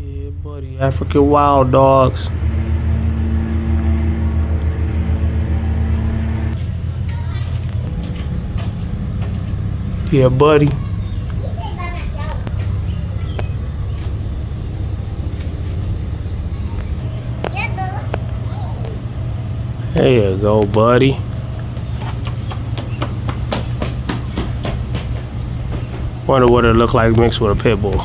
Yeah, buddy. African wild dogs. Yeah, buddy. There you go, buddy. Wonder what it look like mixed with a pit bull.